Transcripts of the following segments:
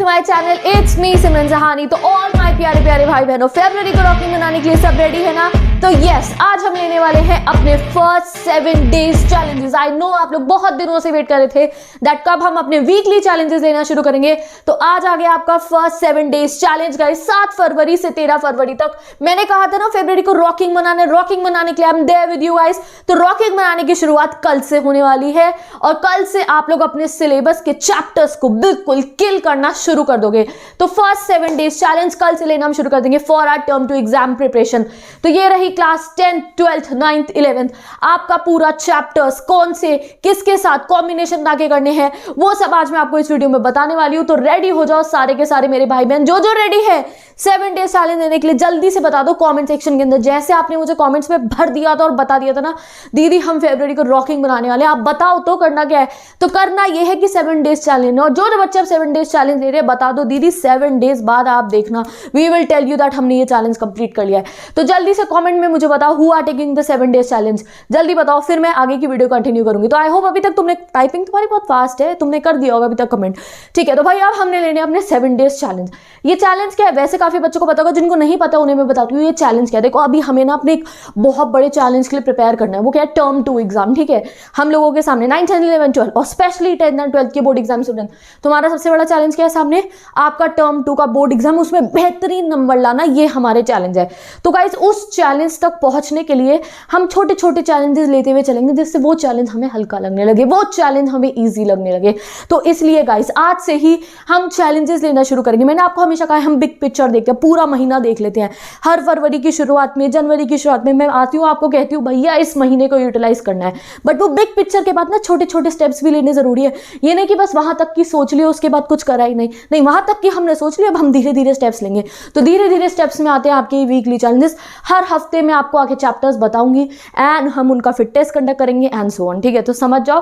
My channel, it's me सिमरन जहानी। तो all my प्यारे प्यारे भाई बहनों, फरवरी को रॉकिंग मनाने के लिए सब रेडी है ना? तो यस, आज हम लेने वाले हैं अपने first 7 days challenges. I know आप लोग बहुत दिनों से वेट कर रहे थे दैट कब हम अपने वीकली चैलेंजेस लेना शुरू करेंगे। तो आज आ गया आपका फर्स्ट 7 डेज चैलेंज गाइस, 7 फरवरी से 13 फरवरी तक। मैंने कहा था ना फरवरी को रॉकिंग मनाने के लिए I am there with you guys. तो रॉकिंग मनाने की शुरुआत कल से होने वाली है और कल से आप लोग अपने सिलेबस के चैप्टर्स को बिल्कुल किल करना शुरू कर दोगे। तो फर्स्ट 7 डेज चैलेंज कल से लेना हम शुरू कर देंगे for our term two exam preparation. तो ये रही class 10th 12th 9th 11th आपका पूरा चैप्टर्स कौन से किसके साथ कॉम्बिनेशन ताके करने हैं वो सब आज मैं आपको इस वीडियो में बताने वाली हूं। तो रेडी हो जाओ सारे के सारे मेरे भाई बहन, जो रेडी है 7 डेज चैलेंज देने के लिए जल्दी से बता दो कमेंट सेक्शन के अंदर। जैसे आपने मुझे कमेंट्स में भर दिया था और बता दिया था ना दीदी हम फरवरी को रॉकिंग बनाने वाले, आप बताओ तो करना क्या है। तो करना यह है कि 7 डेज चैलेंज, और जो बच्चे अब 7 डेज चैलेंज ले रहे हैं बता दो दीदी 7 डेज बाद आप देखना we will tell you that हमने ये चैलेंज कंप्लीट कर लिया है। तो जल्दी से कमेंट में मुझे बताओ who are taking the 7 days challenge, जल्दी बताओ, फिर मैं आगे की वीडियो कंटिन्यू करूंगी। तो आई होप अभी तक तुमने टाइपिंग तुम्हारी बहुत फास्ट है, तुमने कर दिया होगा अभी तक कमेंट, ठीक है। तो भाई अब हमने लेने अपने 7 डेज चैलेंज। ये चैलेंज क्या है वैसे काफी बच्चों को पता होगा, जिनको नहीं पता उन्हें मैं बताती हूँ ये चैलेंज क्या है। देखो अभी हमें ना अपने एक बहुत बड़े चैलेंज के लिए प्रिपेयर करना है, वो क्या है टर्म 2 एग्जाम, ठीक है। हम लोगों के सामने 9th 10th 11th 12th और स्पेशली 10th and 12th के बोर्ड एग्जाम स्टूडेंट, तुम्हारा सबसे बड़ा चैलेंज क्या है सामने, आपका टर्म 2 का बोर्ड एग्जाम, उसमें बेहतरीन नंबर लाना, ये हमारे चैलेंज है। तो गाइस उस चैलेंज तक पहुंचने के लिए हम छोटे छोटे चैलेंजेस लेते हुए चलेंगे जिससे वो चैलेंज हमें हल्का लगने लगे, वो चैलेंज हमें ईजी लगने लगे। तो इसलिए गाइस आज से ही हम चैलेंजेस लेना शुरू करेंगे। मैंने आपको हमेशा कहा है हम बिग पिक्चर देखते हैं, पूरा महीना देख लेते हैं। हर फरवरी की शुरुआत में, जनवरी की शुरुआत में मैं आती हूँ आपको कहती हूँ भैया इस महीने को यूटिलाइज करना है, बट वो बिग पिक्चर के बाद ना छोटे छोटे स्टेप्स भी लेने जरूरी है। ये नहीं कि बस वहां तक की सोच लियो उसके बाद कुछ करा ही नहीं, वहां तक की हमने सोच लिया, अब हम धीरे धीरे स्टेप्स लेंगे। तो धीरे धीरे स्टेप्स में आते हैं आपके वीकली चैलेंजेस। हर हफ्ते में आपको आके चैप्टर्स बताऊंगी एंड हम उनका फिट टेस्ट कंडक्ट करेंगे एंड सो ऑन, ठीक है। तो समझ जाओ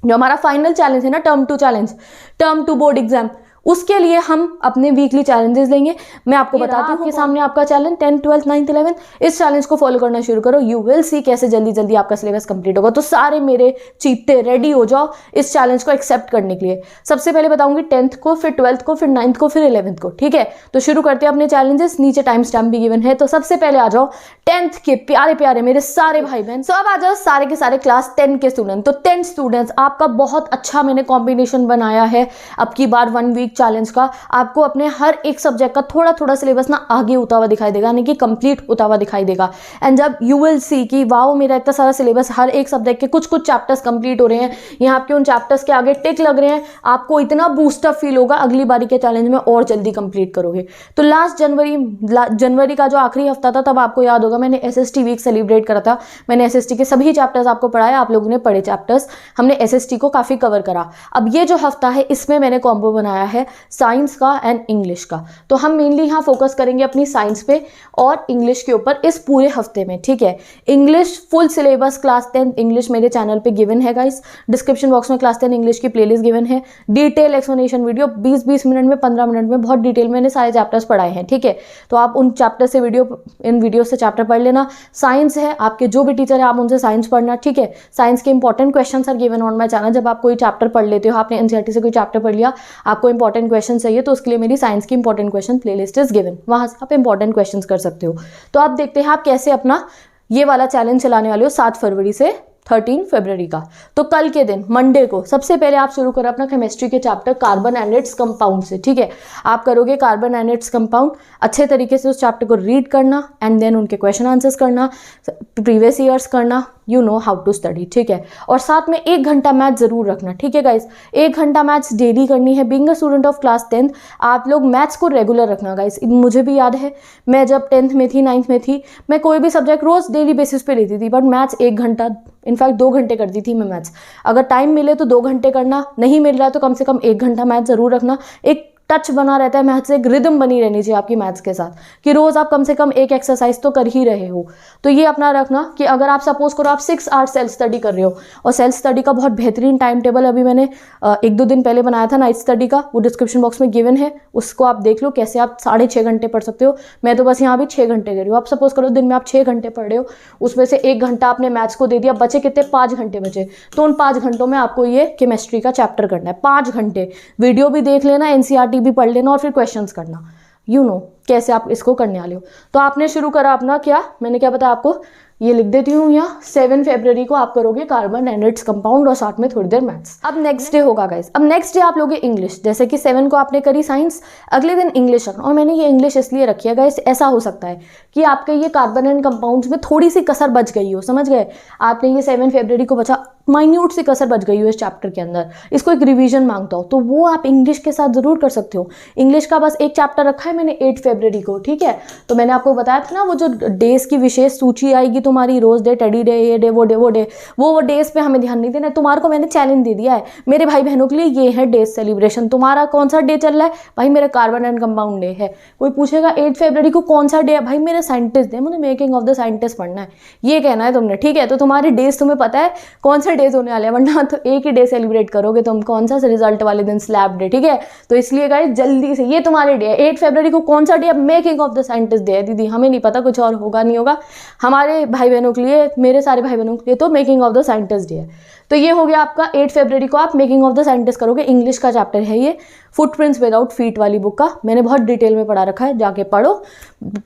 जो हमारा फाइनल चैलेंज है ना term 2 challenge, term 2 board exam, उसके लिए हम अपने वीकली चैलेंजेस लेंगे। मैं आपको बताती हूँ आपके सामने आपका challenge 10th 12th 9th 11th, इस चैलेंज को फॉलो करना शुरू करो, यू विल सी कैसे जल्दी जल्दी आपका सिलेबस कंप्लीट होगा। तो सारे मेरे चीते रेडी हो जाओ इस चैलेंज को एक्सेप्ट करने के लिए। सबसे पहले बताऊंगी 10th को, फिर 12th को, फिर 9th को, फिर 11th को, ठीक है। तो शुरू करते हैं अपने चैलेंजेस, नीचे टाइम स्टैम्प भी गिवन है। तो सबसे पहले आ जाओ 10th के प्यारे प्यारे मेरे सारे भाई बहन। सो अब आ जाओ सारे के सारे क्लास 10 के स्टूडेंट। तो 10 स्टूडेंट्स आपका बहुत अच्छा मैंने कॉम्बिनेशन बनाया है अब की बार 1 वीक चैलेंज का। आपको अपने हर एक सब्जेक्ट का थोड़ा थोड़ा सिलेबस ना आगे होता हुआ दिखाई देगा, यानी कि कंप्लीट होता हुआ दिखाई देगा। एंड जब यू विल सी कि वाओ मेरा इतना सारा सिलेबस, हर एक सब्जेक्ट के कुछ कुछ चैप्टर्स कंप्लीट हो रहे हैं, यहाँ आपके उन चैप्टर्स के आगे टिक लग रहे हैं, आपको इतना बूस्टअप फील होगा अगली बारी के चैलेंज में और जल्दी कंप्लीट करोगे। तो लास्ट जनवरी का जो आखिरी हफ्ता था तब आपको याद होगा मैंने SST वीक सेलिब्रेट करा था। मैंने SST के सभी चैप्टर्स आपको पढ़ाए, आप लोगों ने पढ़े चैप्टर्स, हमने SST को काफी कवर करा। अब ये जो हफ्ता है इसमें मैंने कॉम्बो बनाया है साइंस का एंड इंग्लिश का। तो हम मेनली यहाँ फोकस करेंगे अपनी साइंस पे और इंग्लिश के ऊपर इस पूरे हफ्ते में, ठीक है। English full syllabus class 10 English मेरे चैनल पे गिवन है गाइस, डिस्क्रिप्शन बॉक्स में क्लास 10 इंग्लिश की प्लेलिस्ट गिवन है, डिटेल एक्सप्लेनेशन वीडियो 20-20 मिनट में 15 मिनट में बहुत डिटेल मैंने सारे चैप्टर्स पढ़ाए हैं, ठीक है। तो आप उन चैप्टर से इन वीडियो से चैप्टर पढ़ लेना। साइंस है, आपके जो भी टीचर है आप उनसे साइंस पढ़ना, ठीक है। साइंस के important question are given on my channel. जब आप कोई चैप्टर पढ़ लेते हो, आपने NCERT से कोई चैप्टर पढ़ लिया, आपको इंपॉर्टेंट क्वेश्चन चाहिए तो उसके लिए मेरी साइंस की important question playlist is given, वहां से आप इंपॉर्टेंट क्वेश्चंस कर सकते हो। तो आप देखते हैं आप कैसे अपना ये वाला चैलेंज चलाने वाले हो 7 फरवरी से 13 फरवरी का। तो कल के दिन मंडे को सबसे पहले आप शुरू करो अपना केमिस्ट्री के chapter carbon and its compound से, ठीक है। आप करोगे कार्बन एंड इट्स कंपाउंड, अच्छे तरीके से उस चैप्टर को रीड करना एंड देन उनके क्वेश्चन आंसर्स करना, प्रीवियस ईयर्स करना, you know how to study, ठीक है। और साथ में 1 घंटा मैथ जरूर रखना, ठीक है गाइस। 1 घंटा मैथ्स डेली करनी है। Being a student of class 10 आप लोग मैथ्स को रेगुलर रखना गाइस। मुझे भी याद है मैं जब 10th में थी 9th में थी, मैं कोई भी सब्जेक्ट रोज डेली बेसिस पे लेती थी, बट मैथ्स 1 घंटा, इनफैक्ट 2 घंटे करती थी मैं मैथ्स। अगर टाइम मिले तो 2 घंटे करना, नहीं मिल रहा है तो कम से कम 1 घंटा मैथ जरूर रखना। एक टच बना रहता है मैथ्स से, एक रिदम बनी रहनी चाहिए आपकी मैथ्स के साथ कि रोज आप कम से कम एक एक्सरसाइज तो कर ही रहे हो। तो ये अपना रखना कि अगर आप सपोज करो आप 6 आवर्स सेल्फ स्टडी कर रहे हो, और सेल्फ स्टडी का बहुत बेहतरीन टाइम टेबल अभी मैंने 1-2 दिन पहले बनाया था नाइट स्टडी का, वो डिस्क्रिप्शन बॉक्स में गिवन है, उसको आप देख लो कैसे आप 6.5 घंटे पढ़ सकते हो। मैं तो बस यहाँ भी 6 घंटे कर रही हूँ। आप सपोज करो दिन में आप 6 घंटे पढ़ रहे हो, उसमें से 1 घंटा आपने मैथ्स को दे दिया, बचे कितने 5 घंटे बचे। तो उन 5 घंटों में आपको ये केमिस्ट्री का चैप्टर करना है 5 घंटे। वीडियो भी देख लेना, NCERT थ्योरी भी पढ़ लेना और फिर क्वेश्चंस करना, यू नो कैसे आप इसको करने वाले हो। तो आपने शुरू करा अपना क्या, मैंने क्या बताया आपको, ये लिख देती हूँ यहाँ 7 फरवरी को आप करोगे कार्बन एंड इट्स कंपाउंड और साथ में थोड़ी देर मैथ्स। अब नेक्स्ट डे होगा गाइस, अब नेक्स्ट डे आप लोगे इंग्लिश। जैसे कि 7 को आपने करी साइंस, अगले दिन इंग्लिश रखना। और मैंने ये इंग्लिश इसलिए रखी है गाइस, ऐसा हो सकता है कि आपके ये कार्बन एंड कंपाउंड्स में थोड़ी सी कसर बच गई हो, समझ गए। आपने ये 7 फरवरी को बचा, माइन्यूट सी कसर बच गई हो इस चैप्टर के अंदर, इसको एक रिवीजन मांगता हो, तो वो आप इंग्लिश के साथ जरूर कर सकते हो। इंग्लिश का बस एक चैप्टर रखा है मैंने 8 फरवरी को, ठीक है। तो मैंने आपको बताया था ना वो जो डेज की विशेष सूची आएगी तुम्हारी, रोज डे, टेडी डे, ये डे, वो डेज पे हमें ध्यान नहीं देना है। तुम्हारे को मैंने चैलेंज दे दिया है मेरे भाई बहनों के लिए, ये है डेज सेलिब्रेशन। तुम्हारा कौन सा डे चल रहा है भाई, मेरा कार्बन एंड कंपाउंड डे है। कोई पूछेगा 8 फरवरी को कौन सा डे है, भाई मेरे साइंटिस्ट डे, मुझे मेकिंग ऑफ द साइंटिस्ट पढ़ना है, ये कहना है तुमने, ठीक है। तो तुम्हारे डेज तुम्हें पता है कौन सा डेज होने वाले हैं, वरना तो एक ही डे सेलिब्रेट करोगे तुम, कौन सा रिजल्ट वाले दिन, स्लैब डे, ठीक है। तो इसलिए गाइस जल्दी से, ये तुम्हारे डे है 8 फरवरी को। कौन सा डे है, making of the scientist day है दीदी, हमें नहीं पता कुछ और होगा नहीं होगा, हमारे भाई बहनों के लिए, मेरे सारे भाई बहनों के लिए तो making of the scientist day है। तो ये हो गया आपका 8 फरवरी को आप मेकिंग ऑफ द साइंटिस्ट करोगे। इंग्लिश का चैप्टर है ये, फुटप्रिंट्स विदाउट फीट वाली बुक का, मैंने बहुत डिटेल में पढ़ा रखा है, जाके पढ़ो।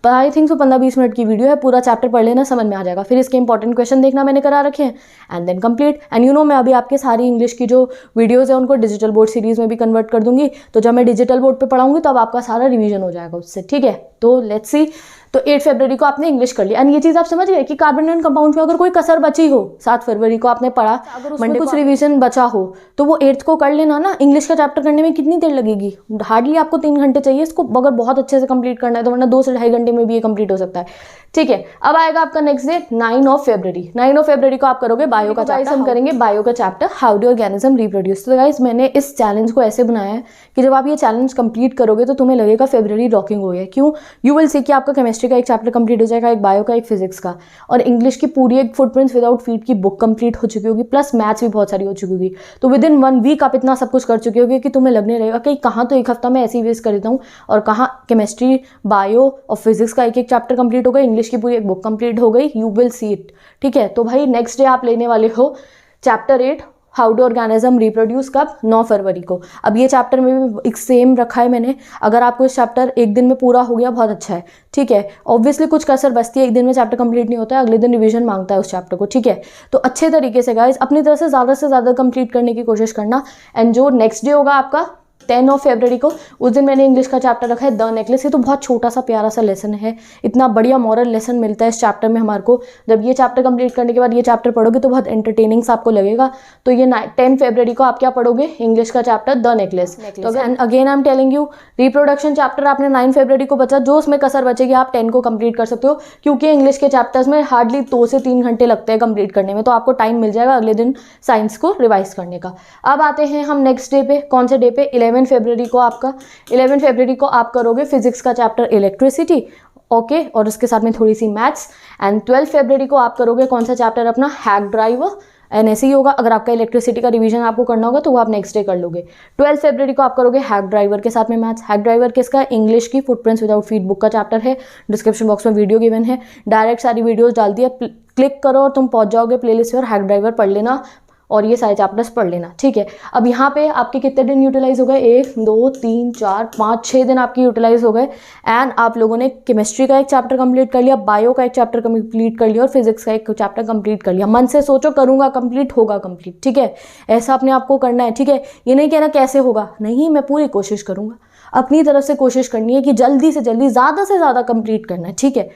आई थिंक सो 15-20 मिनट की वीडियो है, पूरा चैप्टर पढ़ लेना, समझ में आ जाएगा। फिर इसके इंपॉर्टेंट क्वेश्चन देखना मैंने करा रखे हैं, and then complete. And you know मैं अभी आपके सारी इंग्लिश की जो वीडियोज़ है उनको डिजिटल बोर्ड सीरीज में भी कन्वर्ट कर दूंगी। तो जब मैं डिजिटल बोर्ड पर पढ़ाऊंगी तब आपका सारा रिविजन हो जाएगा उससे, ठीक है। तो लेट्स सी, तो 8 फरवरी को आपने इंग्लिश कर लिया। एंड ये चीज़ आप समझ गए कि कार्बन एंड कंपाउंड में अगर कोई कसर बची हो, 7 फरवरी को आपने पढ़ा, अगर उसमें कुछ रिवीजन बचा हो तो वो 8th को कर लेना ना। इंग्लिश का चैप्टर करने में कितनी देर लगेगी, हार्डली आपको 3 घंटे चाहिए इसको, अगर बहुत अच्छे से कंप्लीट करना है तो, वरना 2 से 2.5 घंटे में भी ये कंप्लीट हो सकता है, ठीक है। अब आएगा आपका नेक्स्ट डे 9 फरवरी। 9 फरवरी को आप करोगे बायो का चैप्टर। हम करेंगे बायो का chapter, how do organism reproduce. तो गाइस मैंने इस चैलेंज को ऐसे बनाया है कि जब आप ये चैलेंज कंप्लीट करोगे तो तुम्हें लगेगा फरवरी रॉकिंग हो गया। क्यों, यू विल सी कि आपका केमिस्ट्री का एक चैप्टर कंप्लीट हो जाएगा, एक बायो का, एक फिजिक्स का, और इंग्लिश की पूरी एक फुटप्रिंट्स विदाउट फीट की बुक कंप्लीट हो चुकी होगी, प्लस मैथ्स भी बहुत सारी हो चुकी होगी। तो विद इन 1 वीक आप इतना सब कुछ कर चुके होगे कि तुम्हें लगने लगेगा कि कहाँ तो एक हफ्ता में ऐसे ही वेस्ट कर देता हूँ, और कहाँ केमिस्ट्री, बायो और फिजिक्स का एक एक चैप्टर कंप्लीट हो गया, इंग्लिश की पूरी एक बुक कंप्लीट हो गई। यू विल सी इट, ठीक है। तो भाई नेक्स्ट डे आप लेने वाले हो chapter 8, how do organism reproduce, कब, 9 फरवरी को। अब ये चैप्टर में भी एक सेम रखा है मैंने, अगर आपको इस चैप्टर एक दिन में पूरा हो गया बहुत अच्छा है, ठीक है। ऑब्वियसली कुछ कसर बचती है, एक दिन में चैप्टर कंप्लीट नहीं होता है, अगले दिन रिवीजन मांगता है उस चैप्टर को, ठीक है। तो अच्छे तरीके से गाइस अपनी तरफ से ज़्यादा कंप्लीट करने की कोशिश करना। एंड जो नेक्स्ट डे होगा आपका 10 फरवरी को, उस दिन मैंने इंग्लिश का चैप्टर रखा है द नेकलेस। ये तो बहुत छोटा सा प्यारा सा लेसन है, इतना बढ़िया मॉरल लेसन मिलता है इस चैप्टर में हमारे को। जब ये चैप्टर कंप्लीट करने के बाद ये चैप्टर पढ़ोगे तो बहुत एंटरटेनिंग सा आपको लगेगा। तो ये 10 फरवरी को आप क्या पढ़ोगे, इंग्लिश का चैप्टर द नेकलेस। तो again I am telling you, reproduction chapter आपने 9 फरवरी को बचा, जो उसमें कसर बचेगी आप 10 को कंप्लीट कर सकते हो, क्योंकि इंग्लिश के चैप्टर्स में हार्डली 2 से 3 घंटे लगते हैं कंप्लीट करने में, तो आपको टाइम मिल जाएगा अगले दिन साइंस को रिवाइज करने का। अब आते हैं हम नेक्स्ट डे पे, कौन से डे पे, 11 फरवरी को। आपका 11 फरवरी को आप करोगे फिजिक्स का चैप्टर इलेक्ट्रिसिटी, ओके, और उसके साथ में थोड़ी सी मैथ्स। एंड 12 फरवरी को आप करोगे कौन सा चैप्टर अपना, हैक ड्राइवर, एंड ऐसे ही होगा। अगर आपका इलेक्ट्रिसिटी का रिवीजन आपको करना होगा तो वो आप नेक्स्ट डे कर लोगे। 12 फरवरी को आप करोगे हैक ड्राइवर के साथ में मैथ्स। हैक ड्राइवर किसका, इंग्लिश की फुटप्रिंट्स विदाउट फीट बुक का चैप्टर है, डिस्क्रिप्शन बॉक्स में वीडियो गिवन है, डायरेक्ट सारी वीडियोस डाल दिया, क्लिक करो और तुम पहुंच जाओगे प्लेलिस्ट पर, हैक ड्राइवर पढ़ लेना और ये सारे चैप्टर्स पढ़ लेना, ठीक है। अब यहाँ पे आपके कितने दिन यूटिलाइज हो गए, 1 2 3 4 5 6 दिन आपकी यूटिलाइज हो गए। एंड आप लोगों ने केमिस्ट्री का एक चैप्टर कंप्लीट कर लिया, बायो का एक चैप्टर कंप्लीट कर लिया और फिजिक्स का एक चैप्टर कंप्लीट कर लिया। मन से सोचो करूँगा कंप्लीट, होगा कंप्लीट, ठीक है। ऐसा अपने आप को करना है, ठीक है। ये नहीं कहना कैसे होगा, नहीं, मैं पूरी कोशिश करूँगा, अपनी तरफ से कोशिश करनी है कि जल्दी से जल्दी ज़्यादा से ज़्यादा कंप्लीट करना है, ठीक है।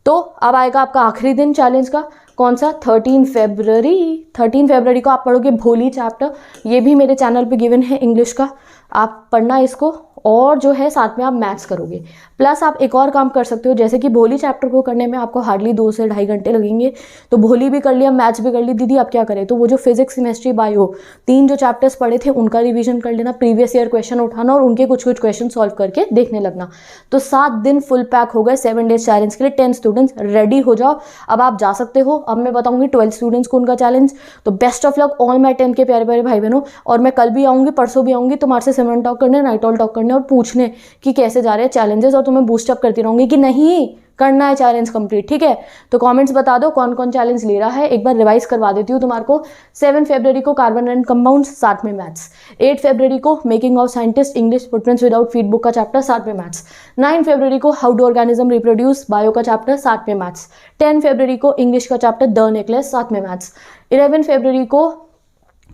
तो अब आएगा आपका आखिरी दिन चैलेंज का, कौन सा, 13 फरवरी को आप पढ़ोगे भोली चैप्टर। ये भी मेरे चैनल पे गिवन है इंग्लिश का, आप पढ़ना इसको, और जो है साथ में आप मैथ्स करोगे। प्लस आप एक और काम कर सकते हो, जैसे कि भोली चैप्टर को करने में आपको हार्डली 2 से 2.5 घंटे लगेंगे, तो भोली भी कर लिया, मैथ्स भी कर ली, दीदी आप क्या करें, तो वो जो फिजिक्स, केमिस्ट्री, बायो 3 जो चैप्टर्स पढ़े थे उनका रिवीजन कर लेना, प्रीवियस ईयर क्वेश्चन उठाना और उनके कुछ क्वेश्चन सॉल्व करके देखने लगना। तो 7 दिन फुल पैक हो गए 7 डेज चैलेंज के लिए। 10 स्टूडेंट्स रेडी हो जाओ, अब आप जा सकते हो। अब मैं बताऊंगी 12 स्टूडेंट्स को उनका चैलेंज। तो best of luck all my 10 के प्यारे प्यारे भाई बहनों। और मैं कल भी आऊँगी, परसों भी आऊँगी तुम्हारे से सिमरन टॉक करने, नाइट ऑल टॉक करने और पूछने कि कैसे जा रहे हैं चैलेंजेस, और तुम्हें बूस्टअप करती रहूँगी कि नहीं करना है चैलेंज कंप्लीट, ठीक है। तो कमेंट्स बता दो कौन कौन चैलेंज ले रहा है, एक बार रिवाइज करवा देती हूँ तुम्हारे को। 7 फरवरी को कार्बन एंड कंपाउंड्स, साथ में मैथ्स। 8 फरवरी को making of scientist English footprints without feet book का चैप्टर, साथ में मैथ्स। 9 फरवरी को how do organism reproduce, bio का चैप्टर, साथ में मैथ्स। 10 फरवरी को इंग्लिश का चैप्टर द नेकलेस, साथ में मैथ्स। 11 फरवरी को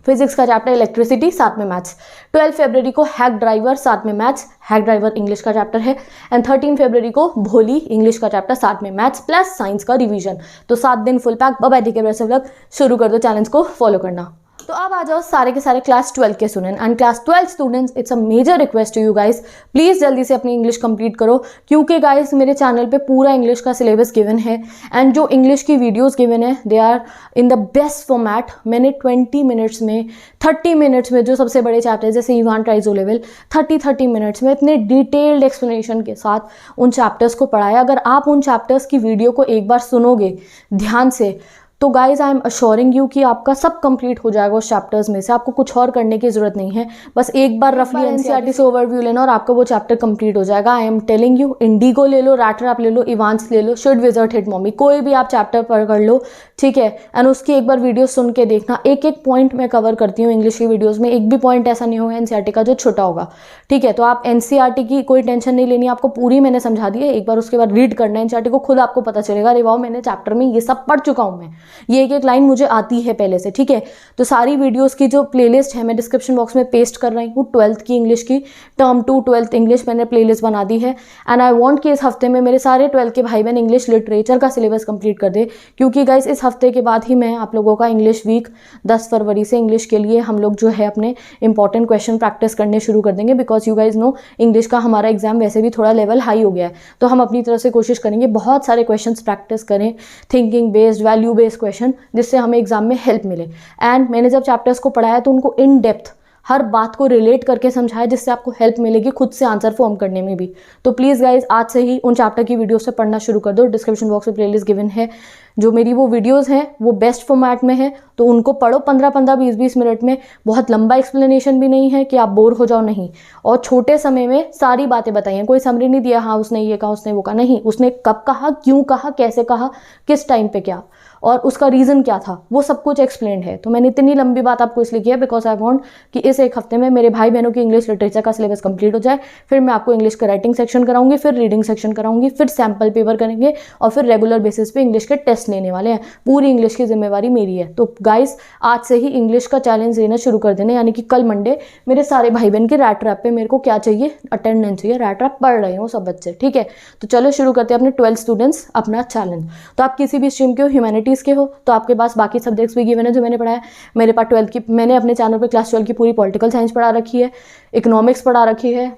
फिजिक्स का चैप्टर इलेक्ट्रिसिटी, साथ में मैथ्स। 12 फरवरी को हैक ड्राइवर, साथ में मैथ्स, हैक ड्राइवर इंग्लिश का चैप्टर है। एंड 13 फरवरी को भोली इंग्लिश का चैप्टर, साथ में मैथ्स प्लस साइंस का रिवीजन। तो 7 दिन full pack. Bye bye, take care, सब लोग शुरू कर दो चैलेंज को फॉलो करना। तो अब आ जाओ सारे के सारे क्लास 12 के student. And class 12 students, it's a major request to you guys, please जल्दी से अपनी इंग्लिश कंप्लीट करो, क्योंकि गाइस मेरे चैनल पे पूरा इंग्लिश का सिलेबस गिवन है एंड जो इंग्लिश की वीडियोस गिवन है they are in the best format. मैंने 20 मिनट्स में 30 मिनट्स में जो सबसे बड़े चैप्टर जैसे इवान ट्राइजो लेवल 30 मिनट्स में इतने डिटेल्ड एक्सप्लेनेशन के साथ उन चैप्टर्स को पढ़ाया। अगर आप उन चैप्टर्स की वीडियो को एक बार सुनोगे ध्यान से तो guys I am assuring you कि आपका सब कंप्लीट हो जाएगा उस चैप्टर्स में से, आपको कुछ और करने की जरूरत नहीं है, बस एक बार रफली एनसीईआरटी से ओवरव्यू लेना और आपका वो चैप्टर कंप्लीट हो जाएगा। I am telling you, Indigo ले लो, रैट रैप ले लो, इवांस ले लो, शुड विजर्ट हिट मॉमी, कोई भी आप चैप्टर पढ़ लो, ठीक है। एंड उसकी एक बार वीडियो सुन के देखना, एक एक पॉइंट मैं कवर करती हूँ इंग्लिश की वीडियोज़ में, एक भी पॉइंट ऐसा नहीं होगा एनसीईआरटी का जो छोटा होगा, ठीक है। तो आप एनसीईआरटी की कोई टेंशन नहीं लेनी, आपको पूरी मैंने समझा दी है, एक बार उसके बाद रीड करना है एनसीईआरटी को, खुद आपको पता चलेगा अरे वाह मैंने चैप्टर में ये सब पढ़ चुका हूँ, मैं ये एक एक लाइन मुझे आती है पहले से, ठीक है। तो सारी वीडियोस की जो प्लेलिस्ट है मैं डिस्क्रिप्शन बॉक्स में पेस्ट कर रही हूँ। 12th की इंग्लिश की, टर्म 2 12th इंग्लिश मैंने प्लेलिस्ट बना दी है। एंड आई वांट कि इस हफ्ते में मेरे सारे 12th के भाई बहन इंग्लिश लिटरेचर का सिलेबस कंप्लीट कर दे, क्योंकि गाइस इस हफ्ते के बाद ही मैं आप लोगों का इंग्लिश वीक 10 फरवरी से इंग्लिश के लिए हम लोग जो है अपने इंपॉर्टेंट क्वेश्चन प्रैक्टिस करने शुरू कर देंगे, because you guys know English का हमारा एग्जाम वैसे भी थोड़ा लेवल हाई हो गया है। तो हम अपनी तरफ से कोशिश करेंगे बहुत सारे क्वेश्चन प्रैक्टिस करें, thinking based, value based question, जिससे हमें एग्जाम में हेल्प मिले। एंड मैंने जब चैप्टर्स को पढ़ाया तो उनको इन डेप्थ हर बात को रिलेट करके समझाया, जिससे आपको हेल्प मिलेगी खुद से आंसर फॉर्म करने में भी। तो प्लीज़ गाइज आज से ही उन चैप्टर की वीडियो से पढ़ना शुरू कर दो। डिस्क्रिप्शन बॉक्स में प्लेलिस्ट गिवन है, जो मेरी वो वीडियोस हैं वो बेस्ट फॉर्मेट में है, तो उनको पढ़ो 15-15 20-20 मिनट में। बहुत लंबा एक्सप्लेनेशन भी नहीं है कि आप बोर हो जाओ, नहीं, और छोटे समय में सारी बातें बताई हैं, कोई समरी नहीं दिया हाँ उसने ये कहा उसने वो कहा, नहीं, उसने कब कहा, क्यों कहा, कैसे कहा, किस टाइम पे क्या, और उसका रीज़न क्या था, वो सब कुछ एक्सप्लेन है। तो मैंने इतनी लंबी बात आपको इसलिए की है बिकॉज आई वांट कि इस एक हफ्ते में मेरे भाई बहनों की इंग्लिश लिटरेचर का सिलेबस कंप्लीट हो जाए। फिर मैं आपको इंग्लिश का राइटिंग सेक्शन कराऊंगी, फिर रीडिंग सेक्शन कराऊंगी, फिर सैम्पल पेपर करेंगे और फिर रेगुलर बेसिस पे इंग्लिश के टेस्ट लेने वाले हैं। पूरी इंग्लिश की जिम्मेवारी मेरी है। तो गाइस आज से ही इंग्लिश का चैलेंज लेना शुरू कर देना, यानी कि कल मंडे मेरे सारे भाई बहन के रैट रैप पे मेरे को क्या चाहिए, अटेंडेंस चाहिए, रैट रैप पढ़ रहे हो सब बच्चे, ठीक है। तो चलो शुरू करते हैं अपने 12 स्टूडेंट्स अपना चैलेंज। तो आप किसी भी स्ट्रीम के हो, ह्यूमैनिटीज़ के हो, तो आपके पास बाकी सब्जेक्ट्स भी गिवन है जो मैंने पढ़ाया। मेरे पास 12 की, मैंने अपने चैनल पे क्लास 12 की पूरी पॉलिटिकल साइंस पढ़ा रखी है, इकोनॉमिक्स पढ़ा रखी है,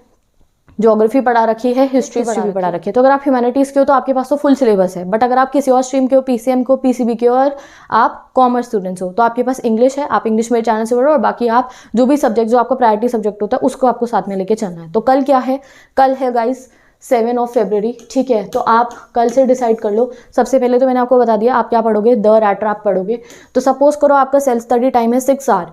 ज्योग्राफी पढ़ा रखी है, हिस्ट्री भी पढ़ा रखी है। तो अगर आप ह्यूमैनिटीज़ के हो तो आपके पास तो फुल सिलेबस है। बट अगर आप किसी और स्ट्रीम के हो, पीसीएम को, पीसीबी के हो और आप कॉमर्स स्टूडेंट्स हो, तो आपके पास इंग्लिश है, आप इंग्लिश मेरे चैनल से पढ़ो, और बाकी आप जो भी सब्जेक्ट जो आपका प्रायोरिटी सब्जेक्ट होता है उसको आपको साथ में लेके चलना है। तो कल क्या है, कल है गाइस 7 फरवरी, ठीक है। तो आप कल से डिसाइड कर लो। सबसे पहले तो मैंने आपको बता दिया आप क्या पढ़ोगे, द रैट रैप पढ़ोगे। तो सपोज करो आपका सेल्फ स्टडी टाइम है 6 आवर,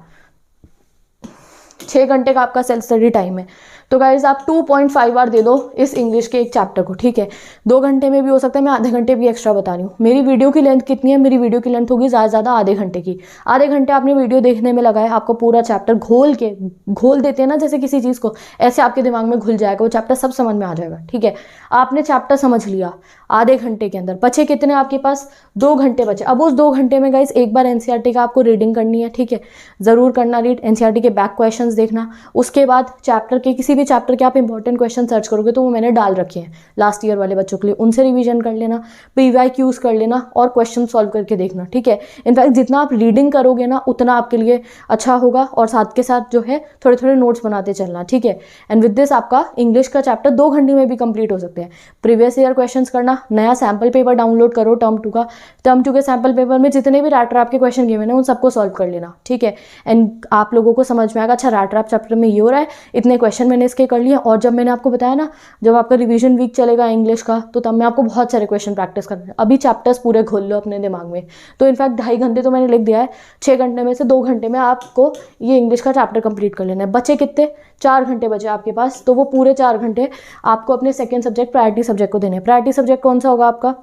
6 घंटे का आपका सेल्फ स्टडी टाइम है। तो गाइज आप 2.5 आवर दे दो इस इंग्लिश के एक चैप्टर को, ठीक है। 2 घंटे में भी हो सकता है, मैं आधे घंटे भी एक्स्ट्रा बता रही हूँ। मेरी वीडियो की लेंथ कितनी है, मेरी वीडियो की लेंथ होगी ज़्यादा से ज़्यादा आधे घंटे की। आधे घंटे आपने वीडियो देखने में लगाया, आपको पूरा चैप्टर घोल देते हैं ना जैसे किसी चीज़ को, ऐसे आपके दिमाग में घुल जाएगा, वो चैप्टर सब समझ में आ जाएगा, ठीक है। आपने चैप्टर समझ लिया आधे घंटे के अंदर, बचे कितने आपके पास, 2 घंटे बचे। अब उस 2 घंटे में गाइज एक बार एनसीईआरटी का आपको रीडिंग करनी है, ठीक है, ज़रूर करना रीड, एनसीईआरटी के बैक क्वेश्चंस देखना। उसके बाद चैप्टर के किसी भी चैप्टर के आप इंपॉर्टेंट क्वेश्चन सर्च करोगे तो वो मैंने डाल रखे हैं लास्ट ईयर वाले बच्चों के लिए, उनसे रिवीजन कर लेना, PYQs कर लेना और क्वेश्चन सॉल्व करके देखना, ठीक है। इनफैक्ट जितना आप रीडिंग करोगे ना उतना आपके लिए अच्छा होगा, और साथ के साथ जो है थोड़े थोड़े नोट्स बनाते चलना, ठीक है। एंड विद दिस आपका इंग्लिश का चैप्टर 2 घंटे में भी कंप्लीट हो सकते हैं। प्रीवियस ईयर क्वेश्चन करना, नया सैम्पल पेपर डाउनलोड करो टर्म 2 का, टर्म 2 के सैम्पल पेपर में जितने भी रैट रैप के क्वेश्चन गिवे हैं उन सबको सॉल्व कर लेना, ठीक है। एंड आप लोगों को समझ में आएगा अच्छा रैट रैप चैप्टर में ये हो रहा है, इतने क्वेश्चन मैंने इसके कर लिए। और जब मैंने आपको बताया ना, जब आपका रिवीजन वीक चलेगा इंग्लिश का, तो तब मैं आपको बहुत सारे क्वेश्चन प्रैक्टिस करना है। अभी चैप्टर्स पूरे खोल लो अपने दिमाग में। तो इनफैक्ट 2.5 घंटे तो मैंने लिख दिया है, 6 घंटे में से 2 घंटे में आपको ये इंग्लिश का चैप्टर कंप्लीट कर लेना है। बचे कितने? 4 घंटे बचे आपके पास। तो वो पूरे 4 घंटे आपको अपने सेकेंड सब्जेक्ट प्रायोरिटी सब्जेक्ट को देने हैं। प्रायोरिटी सब्जेक्ट कौन सा होगा आपका?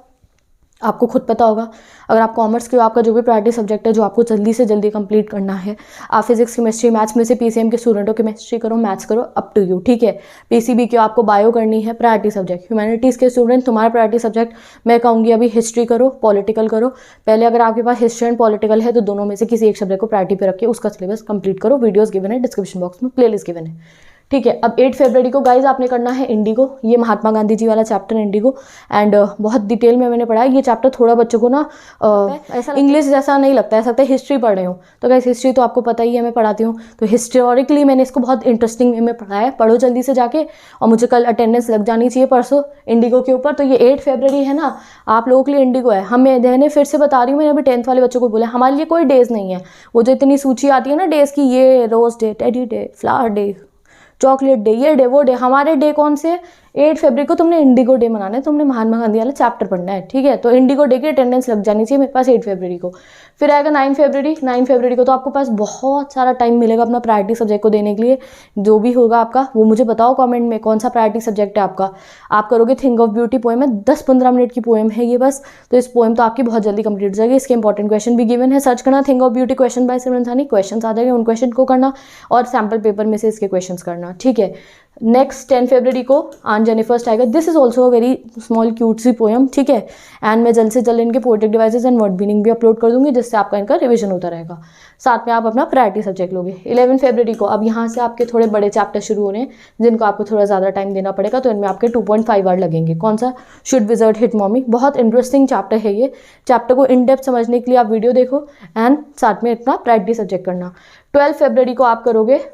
आपको खुद पता होगा। अगर आप कॉमर्स के हो, आपका जो भी प्रायोरिटी सब्जेक्ट है जो आपको जल्दी से जल्दी कंप्लीट करना है, आप फिजिक्स केमिस्ट्री मैथ्स में से पीसीएम के स्टूडेंट हो, केमिस्ट्री करो मैथ्स करो, अप टू यू, ठीक है। पीसीबी के आपको बायो करनी है, प्रायोरिटी सब्जेक्ट। ह्यूमैनिटीज़ के स्टूडेंट, तुम्हारा प्रायोरिटी सब्जेक्ट मैं कहूँगी अभी हिस्ट्री करो, पॉलिटिकल करो। पहले अगर आपके पास हिस्ट्री एंड पॉलिटिकल है तो दोनों में से किसी एक सब्जेक्ट को प्रायोरिटी पे रखिए, उसका सिलेबस कंप्लीट करो। वीडियोज़ गिवन है डिस्क्रिप्शन बॉक्स में, प्लेलिस्ट गिवन है, ठीक है। अब 8 फरवरी को गाइज आपने करना है इंडिगो, ये महात्मा गांधी जी वाला चैप्टर इंडिगो। एंड बहुत डिटेल में मैंने पढ़ा है ये चैप्टर। थोड़ा बच्चों को ना ऐसा इंग्लिश जैसा नहीं लगता है, ऐसा लगता है हिस्ट्री पढ़ रहे हो। तो गाइज हिस्ट्री तो आपको पता ही है, मैं पढ़ाती हूँ, तो हिस्टोरिकली मैंने इसको बहुत इंटरेस्टिंग वे में पढ़ा है। पढ़ो जल्दी से जाके, और मुझे कल अटेंडेंस लग जानी चाहिए परसों इंडिगो के ऊपर। तो ये 8 फरवरी है ना, आप लोगों के लिए इंडिगो है। मैंने फिर से बता रही हूँ, मैंने अभी 10th वाले बच्चों को बोला हमारे लिए कोई डेज नहीं है। वो जो इतनी सूची आती है ना डेज की, ये rose day, teddy day, flower day, chocolate day, ये डे वो डे, हमारे डे कौन से? 8 फरवरी को तुमने इंडिगो डे मनाना है, तुमने महात्मा गांधी वाला चैप्टर पढ़ना है, ठीक है। तो इंडिगो डे की अटेंडेंस लग जानी चाहिए मेरे पास 8 फरवरी को। फिर आएगा 9 फरवरी। 9 फरवरी को तो आपको पास बहुत सारा टाइम मिलेगा अपना प्रायोरिटी सब्जेक्ट को देने के लिए। जो भी होगा आपका वो मुझे बताओ कमेंट में, कौन सा प्रायोरिटी सब्जेक्ट है आपका। आप करोगे थिंक ऑफ ब्यूटी पोएम है, 10-15 मिनट की पोएम है ये बस। तो इस पोएम तो आपकी बहुत जल्दी कंप्लीट हो जाएगी। इसके इंपॉर्टेंट क्वेश्चन भी गिवन है, सर्च करना think of beauty question by Simran Sani, question आ जाएंगे, उन क्वेश्चन को करना और सैम्पल पेपर में से इसके क्वेश्चन करना, ठीक है। नेक्स्ट 10 फरवरी को आन जाने फर्स्ट आएगा। This is also a very small cute सी पोएम, ठीक है। एंड मैं जल्द से जल्द इनके poetic devices and word meaning भी अपलोड कर दूंगी, जिससे आपका इनका रिवीजन होता रहेगा। साथ में आप अपना प्रायोरिटी सब्जेक्ट लोगे। 11 फरवरी को अब यहाँ से आपके थोड़े बड़े चैप्टर शुरू हो रहे हैं, जिनको आपको थोड़ा ज़्यादा टाइम देना पड़ेगा। तो इनमें आपके 2.5 आवर लगेंगे। कौन सा? Should wizard hit mommy. बहुत इंटरेस्टिंग चैप्टर है ये। चैप्टर को इन डेप्थ समझने के लिए आप वीडियो देखो एंड साथ में अपना प्रायोरिटी सब्जेक्ट करना। 12 फरवरी को आप करोगे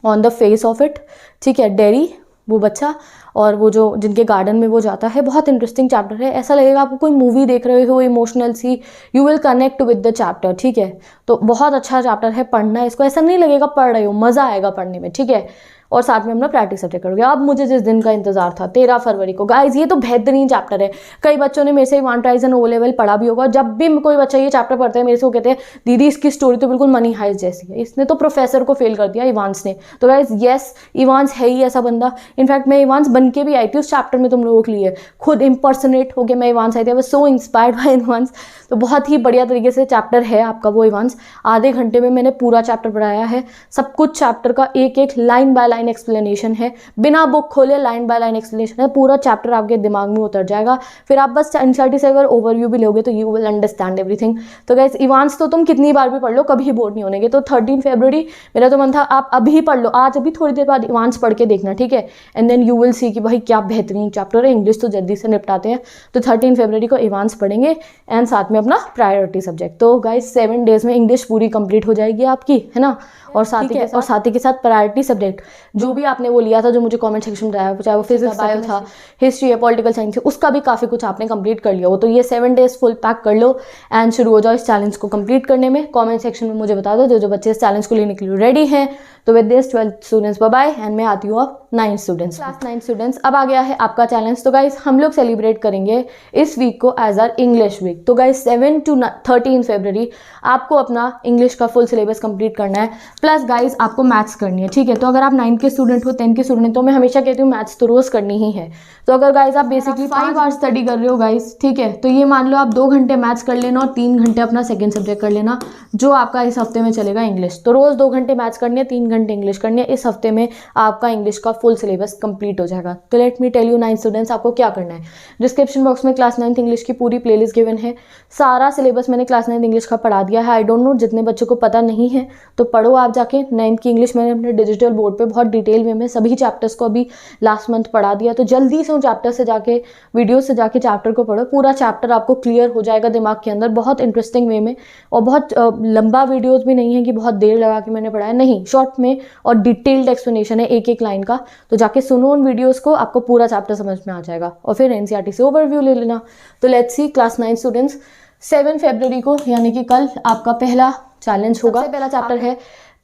on the face of it, ठीक है, डेरी, वो बच्चा और वो जो जिनके गार्डन में वो जाता है। बहुत इंटरेस्टिंग चैप्टर है, ऐसा लगेगा आपको कोई मूवी देख रहे हो, इमोशनल सी, you will connect with the chapter, ठीक है। तो बहुत अच्छा चैप्टर है, पढ़ना है इसको, ऐसा नहीं लगेगा पढ़ रहे हो, मज़ा आएगा पढ़ने में, ठीक है। और साथ में अपना प्रैक्टिस सब्जेक्ट करोगे। अब मुझे जिस दिन का इंतजार था 13 फरवरी को, गाइज ये तो बेहतरीन चैप्टर है। कई बच्चों ने मेरे से इवान ट्राइजन ओ लेवल पढ़ा भी होगा। जब भी कोई बच्चा ये चैप्टर पढ़ता है मेरे से, वो कहते हैं दीदी इसकी स्टोरी तो बिल्कुल मनी हाइस्ट जैसी है, इसने तो प्रोफेसर को फेल कर दिया इवांस ने। तो गाइज येस, इवांस है ही ऐसा बंदा। इनफैक्ट मैं इवांस बन के भी आई थी उस चैप्टर में तुम लोगों के लिए, खुद इम्पर्सनेट हो गया मैं इवांस आई थी। I was so inspired by Evans. तो बहुत ही बढ़िया तरीके से चैप्टर है आपका वो इवांस। आधे घंटे में मैंने पूरा चैप्टर पढ़ाया है, सब कुछ चैप्टर का एक एक लाइन बाय लाइन एक्सप्लेनेशन है, बिना बुक खोले लाइन बाय लाइन एक्सप्लेनेशन है। पूरा चैप्टर आपके दिमाग में उतर जाएगा। फिर आप बस एनसीईआरटी से अगर ओवरव्यू भी लोगे तो यू विल अंडरस्टैंड एवरीथिंग। तो गाइस इवांस तो तुम कितनी बार भी पढ़ लो, कभी बोर नहीं होने। तो 13 फरवरी मेरा तो मन था आप अभी पढ़ लो, आज अभी थोड़ी देर बाद इवांस पढ़ के देखना, ठीक है। And then you will see कि भाई क्या बेहतरीन चैप्टर है, इंग्लिश तो जल्दी से निपटाते हैं। तो 13 फरवरी को इवांस पढ़ेंगे एंड साथ में अपना प्रायोरिटी सब्जेक्ट। तो गाइस 7 डेज में इंग्लिश पूरी कंप्लीट हो जाएगी आपकी, है ना। और साथ ही के साथ प्रायोरिटी सब्जेक्ट जो भी आपने वो लिया था, जो मुझे कमेंट सेक्शन में बताया, चाहे वो फिजिक्स बायो था, हिस्ट्री है, पॉलिटिकल साइंस है, उसका भी काफ़ी कुछ आपने कंप्लीट कर लिया हो। तो ये 7 डेज फुल पैक कर लो एंड शुरू हो जाओ इस चैलेंज को कंप्लीट करने में। कमेंट सेक्शन में मुझे बता दो जो बच्चे इस चैलेंज को लेने के लिए रेडी हैं। तो with this 12th students bye bye and मैं आती हूँ अब 9th स्टूडेंट्स, क्लास 9 स्टूडेंट्स। अब आ गया है आपका चैलेंज। तो गाइस हम लोग सेलिब्रेट करेंगे इस वीक को एज आर इंग्लिश वीक। तो गाइस 7 to 13 फरवरी आपको अपना इंग्लिश का फुल सिलेबस कंप्लीट करना है, प्लस गाइस आपको मैथ्स करनी है, ठीक है। तो अगर आप 9 के स्टूडेंट हो, 10 के स्टूडेंट, तो मैं हमेशा कहती हूँ मैथ्स तो रोज करनी ही है। तो अगर गाइस आप बेसिकली 5 आवर्स स्टडी कर रहे हो गाइस, ठीक है, तो ये मान लो आप 2 घंटे मैथ्स कर लेना और 3 घंटे अपना सेकंड सब्जेक्ट कर लेना, जो आपका इस हफ्ते में चलेगा इंग्लिश। तो रोज 2 घंटे मैथ्स करनी है, 3 घंटे इंग्लिश करनी है। इस हफ्ते में आपका इंग्लिश का फुल सिलेबस कंप्लीट हो जाएगा। तो let me tell you 9 students आपको क्या करना है। डिस्क्रिप्शन बॉक्स में क्लास 9 इंग्लिश की पूरी प्लेलिस्ट गिवन है। सारा सिलेबस मैंने क्लास 9 इंग्लिश का पढ़ा दिया है। आई डोंट नो जितने बच्चों को पता नहीं है तो पढ़ो आप जाके। 9th की इंग्लिश मैंने अपने डिजिटल बोर्ड पे बहुत डिटेल वे में सभी चैप्टर्स को अभी लास्ट मंथ पढ़ा दिया। तो जल्दी से उन चैप्टर से जाके, वीडियो से जाके चैप्टर को पढ़ो। पूरा चैप्टर आपको क्लियर हो जाएगा दिमाग के अंदर, बहुत इंटरेस्टिंग वे में। और बहुत लंबा वीडियोज भी नहीं है कि बहुत देर लगा के मैंने पढ़ाया, नहीं, शॉर्ट में और डिटेल्ड एक्सप्लेनेशन है एक एक लाइन का। तो जाके सुनो उन वीडियोस को, आपको पूरा चैप्टर समझ में आ जाएगा। और फिर एनसीईआरटी से ओवरव्यू ले लेना। तो लेट्स सी क्लास 9 स्टूडेंट्स, 7 फरवरी को यानी कि कल आपका पहला चैलेंज होगा। सबसे पहला चैप्टर है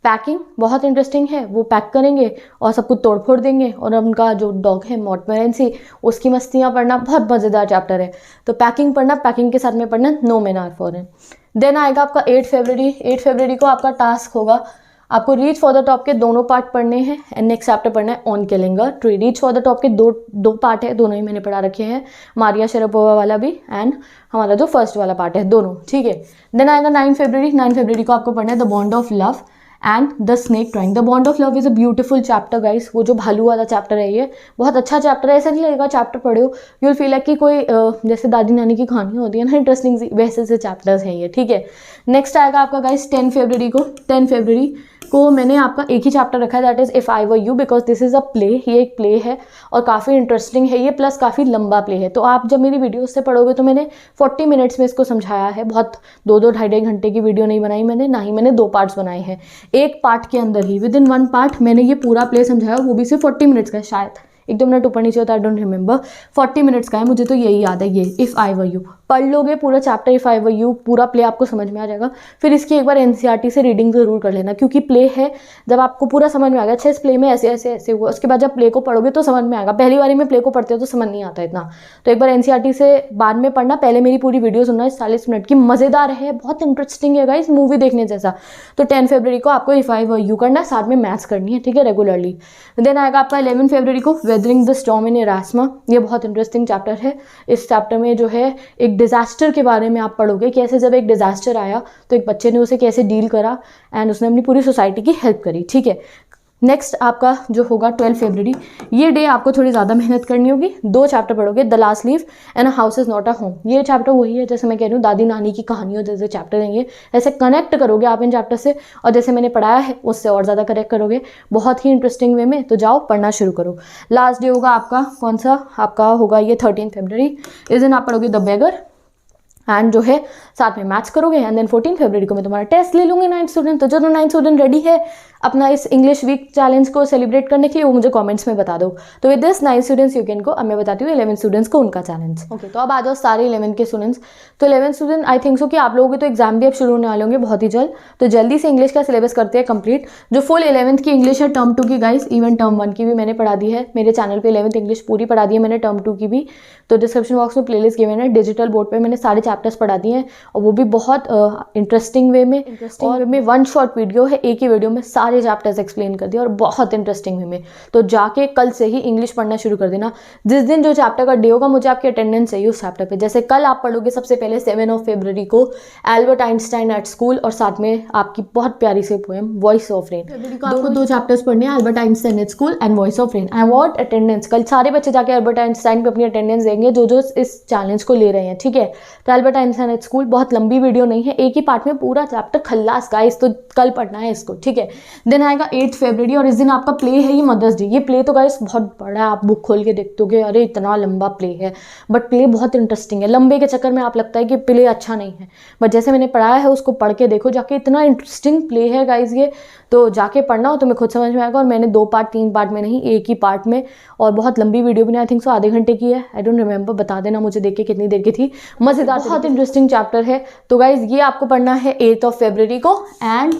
पैकिंग बहुत इंटरेस्टिंग है, वो पैक करेंगे और सब कुछ तोड़ फोड़ देंगे, और उनका जो डॉग है मोंटमोरेंसी उसकी मस्तियाँ पढ़ना, बहुत मज़ेदार चैप्टर है। तो पैकिंग पढ़ना, पैकिंग के साथ में पढ़ना no men are foreign. Then आएगा आपका 8 फरवरी। 8 फरवरी को आपका टास्क होगा, आपको रीच फॉर द टॉप के दोनों पार्ट पढ़ने हैं एंड नेक्स्ट चैप्टर पढ़ना है on killing. Reach for the top के दो पार्ट है, दोनों ही मैंने पढ़ा रखे हैं, मारिया शेरापोवा वाला भी एंड हमारा जो फर्स्ट वाला पार्ट है, दोनों, ठीक है। देन आएगा 9 फरवरी। 9 फरवरी को आपको पढ़ना है the bond of love and the snake drawing. The bond of love is a beautiful chapter guys. वो जो भालू वाला चैप्टर है, ये बहुत अच्छा चैप्टर है। ऐसा नहीं लगेगा चैप्टर पढ़े हो, यू विल फील लाइक कि कोई जैसे दादी नानी की कहानी होती है ना, इंटरेस्टिंग वैसे से चैप्टर्स हैं ये, ठीक है। नेक्स्ट आएगा आपका गाइस 10 फरवरी को। 10 फरवरी को मैंने आपका एक ही चैप्टर रखा है, that is if I were you, because this is a play. ये एक प्ले है और काफ़ी इंटरेस्टिंग है ये, प्लस काफ़ी लंबा प्ले है। तो आप जब मेरी वीडियो से पढ़ोगे तो मैंने 40 मिनट्स में इसको समझाया है, बहुत 2-2 ढाई घंटे की वीडियो नहीं बनाई मैंने, ना ही मैंने 2 पार्ट्स बनाए हैं। एक पार्ट के अंदर ही विद इन 1 पार्ट मैंने ये पूरा प्ले समझाया, वो भी सिर्फ 40 मिनट्स का है, शायद 1-2 मिनट ऊपर नीचे होता है, आई डोंट रिमेंबर। 40 मिनट्स का है, मुझे तो यही याद है। ये इफ़ आई वर यू पढ़ लोगे पूरा chapter, if I were you पूरा प्ले आपको समझ में आ जाएगा। फिर इसकी एक बार एनसीईआरटी से रीडिंग ज़रूर कर लेना, क्योंकि प्ले है, जब आपको पूरा समझ में आ गया अच्छा इस प्ले में ऐसे ऐसे ऐसे हुआ, उसके बाद जब प्ले को पढ़ोगे तो समझ में आएगा। पहली बारी में प्ले को पढ़ते हो तो समझ नहीं आता इतना, तो एक बार एनसीईआरटी से बाद में पढ़ना, पहले मेरी पूरी वीडियो सुनना, 40 मिनट की, मज़ेदार है, बहुत इंटरेस्टिंग है गाइस, मूवी देखने जैसा। तो 10 फरवरी को आपको इफ़ आई वर यू करना है, साथ में मैथ्स करनी है, ठीक है, रेगुलरली। देन आएगा आपका 11 फरवरी को वेदरिंग द स्टॉर्म इन इरास्मा। ये बहुत इंटरेस्टिंग चैप्टर है। इस चैप्टर में जो है एक डिजास्टर के बारे में आप पढ़ोगे, कैसे जब एक डिजास्टर आया तो एक बच्चे ने उसे कैसे डील करा एंड उसने अपनी पूरी सोसाइटी की हेल्प करी, ठीक है। नेक्स्ट आपका जो होगा 12 फरवरी, ये डे आपको थोड़ी ज़्यादा मेहनत करनी होगी। 2 चैप्टर पढ़ोगे, the last leaf and house is not a home. ये चैप्टर वही है, जैसे मैं कह रही हूँ दादी नानी की कहानियों जैसे चैप्टर हैं ये, ऐसे कनेक्ट करोगे आप इन चैप्टर से, और जैसे मैंने पढ़ाया है उससे और ज़्यादा कनेक्ट करोगे, बहुत ही इंटरेस्टिंग वे में। तो जाओ पढ़ना शुरू करो। लास्ट डे होगा आपका कौन सा, आपका होगा ये 13 फरवरी। इस दिन आप पढ़ोगे द बेगर एंड जो है साथ में मैथ्स करोगे। एंड देन 14 फरवरी को मैं तुम्हारा टेस्ट ले लूँगी 9th स्टूडेंट। तो जो 9th स्टूडेंट रेडी है अपना इस इंग्लिश वीक चैलेंज को सेलिब्रेट करने के लिए, वो मुझे कमेंट्स में बता दो। तो with this 9th students you can को, अब मैं बताती हूँ 11 स्टूडेंट्स को उनका चैलेंज। ओके, तो अब आ जाओ सारे 11 के स्टूडेंट्स। तो 11 स्टूडेंट आई थिंक सो कि आप लोगों के तो एग्जाम भी अब शुरू होने वाले होंगे बहुत ही जल्द, तो जल्दी से इंग्लिश का सिलेबस करते हैं कंप्लीट। जो फुल 11th की इंग्लिश है, टर्म 2 की गाइस, इवन टर्म 1 की भी मैंने पढ़ा दी है मेरे चैनल पे, 11th इंग्लिश पूरी पढ़ा दी है मैंने, टर्म 2 की भी। तो डिस्क्रिप्शन बॉक्स में प्लेलिस्ट गिवन है, डिजिटल बोर्ड पे मैंने सारे चैप्टर्स पढ़ा दिए हैं, और वो भी बहुत इंटरेस्टिंग वे में, और में 1 शॉर्ट वीडियो है, एक ही वीडियो में सारे चैप्टर्स एक्सप्लेन कर दिया, और बहुत इंटरेस्टिंग वे में। तो जाके कल से ही इंग्लिश पढ़ना शुरू कर देना। जिस दिन जो चैप्टर का डे होगा मुझे आपकी अटेंडेंस चाहिए उस चैप्टर पे। जैसे कल आप पढ़ोगे सबसे पहले 7 फरवरी को एल्बर्ट आइंस्टाइन एट स्कूल, और साथ में आपकी बहुत प्यारी सी पोएम वॉइस ऑफ रेन। आपको 2 चैप्टर्स पढ़ने हैं, Albert Einstein at school and voice of rain. I want attendance. कल सारे बच्चे जाके एल्बर्ट आइंस्टाइन पे अपनी अटेंडेंस देंगे जो जो इस चैलेंज को ले रहे हैं, ठीक है। तो एल्बर्ट आइंस्टाइन एट स्कूल बहुत लंबी वीडियो नहीं है, एक ही पार्ट में पूरा चैप्टर खल्लास गाइस, तो कल पढ़ना है इसको, ठीक है। देन आएगा 8 फरवरी, और इस दिन आपका प्ले है ये मदर्स डे। ये प्ले तो गाइस बहुत बड़ा है, आप बुक खोल के देखोगे अरे इतना लंबा प्ले है, बट प्ले बहुत इंटरेस्टिंग है। लंबे के चक्कर में आप लगता है कि प्ले अच्छा नहीं है, बट जैसे मैंने पढ़ाया है उसको पढ़ के देखो जाके, इतना इंटरेस्टिंग प्ले है गाइस ये, तो जाके पढ़ना हो तुम्हें खुद समझ में आएगा। और मैंने 2 पार्ट 3 पार्ट में नहीं, एक ही पार्ट में, और बहुत लंबी वीडियो भी नहीं, आई थिंक सो आधे घंटे की है, आई डोंट रिमेंबर, बता देना मुझे देख के कितनी देर की थी। मज़ेदार, बहुत इंटरेस्टिंग चैप्टर है। तो गाइज ये आपको पढ़ना है 8 फरवरी को। एंड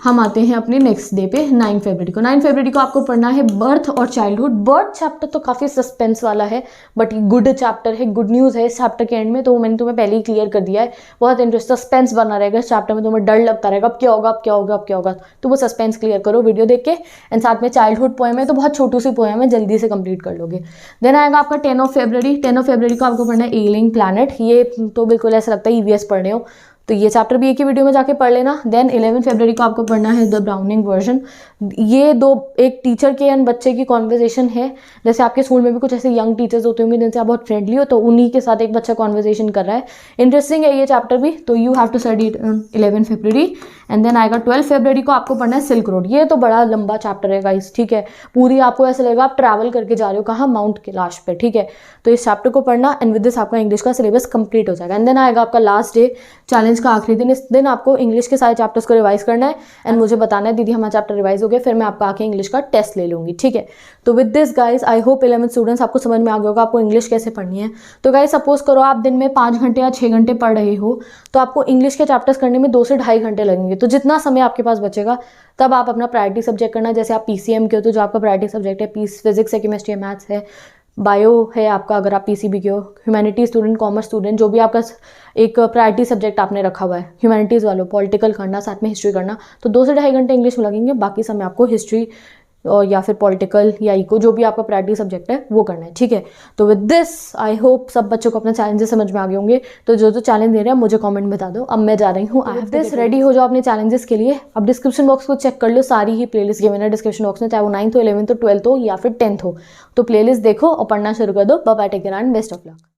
हम आते हैं अपने नेक्स्ट डे पे 9 फरवरी को। 9 फरवरी को आपको पढ़ना है बर्थ और चाइल्डहुड। बर्थ चैप्टर तो काफ़ी सस्पेंस वाला है, बट ये गुड चैप्टर है, गुड न्यूज़ है इस चैप्टर के एंड में, तो मैंने तुम्हें पहले ही क्लियर कर दिया है। बहुत इंटरेस्ट सस्पेंस बना रहेगा इस चैप्टर में, तुम्हें डर लगता रहेगा अब क्या होगा अब क्या होगा अब क्या होगा, तो वो सस्पेंस क्लियर करो वीडियो देख के। एंड साथ में चाइल्डहुड पोएम है, तो बहुत छोटू सी पोएम है, जल्दी से कंप्लीट कर लोगे। देन आएगा आपका 10 फरवरी। 10 फरवरी को आपको पढ़ना है एलिंग प्लैनेट। ये तो बिल्कुल ऐसा लगता है ईवीएस पढ़ रहे हो, तो ये चैप्टर भी एक ही वीडियो में जाके पढ़ लेना। देन 11 फरवरी को आपको पढ़ना है द ब्राउनिंग वर्जन। ये एक टीचर के एंड बच्चे की कॉन्वर्जेशन है, जैसे आपके स्कूल में भी कुछ ऐसे यंग टीचर्स होते होंगे जिनसे आप बहुत फ्रेंडली हो, तो उन्हीं के साथ एक बच्चा कॉन्वर्जेशन कर रहा है। इंटरेस्टिंग है ये चैप्टर भी, तो यू हैव टू स्टडी 11 फरवरी। एंड देन आएगा 12 फरवरी को आपको पढ़ना है सिल्क रोड। ये तो बड़ा लंबा चैप्टर है गाइस, ठीक है, पूरी आपको ऐसा लगेगा आप ट्रैवल करके जा रहे हो कहाँ, माउंट कैलाश पे, ठीक है। तो इस चैप्टर को पढ़ना, एंड विद दिस आपका इंग्लिश का सिलेबस कंप्लीट हो जाएगा। एंड देन आएगा आपका लास्ट डे चैलेंज चैलेंज का आखिरी दिन, इस दिन आपको इंग्लिश के सारे चैप्टर्स को रिवाइज करना है एंड मुझे बताना है दीदी हमारा चैप्टर रिवाइज हो गया, फिर मैं आपका आके इंग्लिश का टेस्ट ले लूँगी, ठीक है। तो with this guys I hope 11th students आपको समझ में आ गया होगा आपको इंग्लिश कैसे पढ़नी है। तो गाइज सपोज करो आप दिन में 5 घंटे या 6 घंटे पढ़ रहे हो, तो आपको इंग्लिश के चैप्टर्स करने में 2 से ढाई घंटे लगेंगे। तो जितना समय आपके पास बचेगा तब आप अपना प्रायोरिटी सब्जेक्ट करना। जैसे आप PCM के हो तो जो आपका प्रायोरिटी सब्जेक्ट है फिजिक्स है, केमिस्ट्री है, मैथ्स है, बायो है आपका, अगर आप PCB के हो, ह्यूमैनिटी स्टूडेंट, कॉमर्स स्टूडेंट, जो भी आपका एक प्रायोरिटी सब्जेक्ट आपने रखा हुआ है, ह्यूमैनिटीज़ वालों पॉलिटिकल करना, साथ में हिस्ट्री करना, तो 2 से ढाई घंटे इंग्लिश में लगेंगे। बाकी समय आपको हिस्ट्री और या फिर पॉलिटिकल या इको, जो भी आपका प्रायोरिटी सब्जेक्ट है वो करना है, ठीक है। तो विद दिस आई होप सब बच्चों को अपना चैलेंजेस समझ में आ गए होंगे। तो जो चैलेंज दे रहे हैं मुझे कमेंट बता दो। अब मैं जा रही हूँ, आई हैव दिस, रेडी हो जाओ अपने चैलेंजेस के लिए। अब डिस्क्रिप्शन बॉक्स को चेक कर लो, सारी ही प्लेलिस्ट गिवन है डिस्क्रिप्शन बॉक्स में, चाहे वो 9th हो, 11th हो, 12th हो या फिर 10th हो। तो प्लेलिस्ट देखो और पढ़ना शुरू कर दो। Bye bye, take care and best of luck.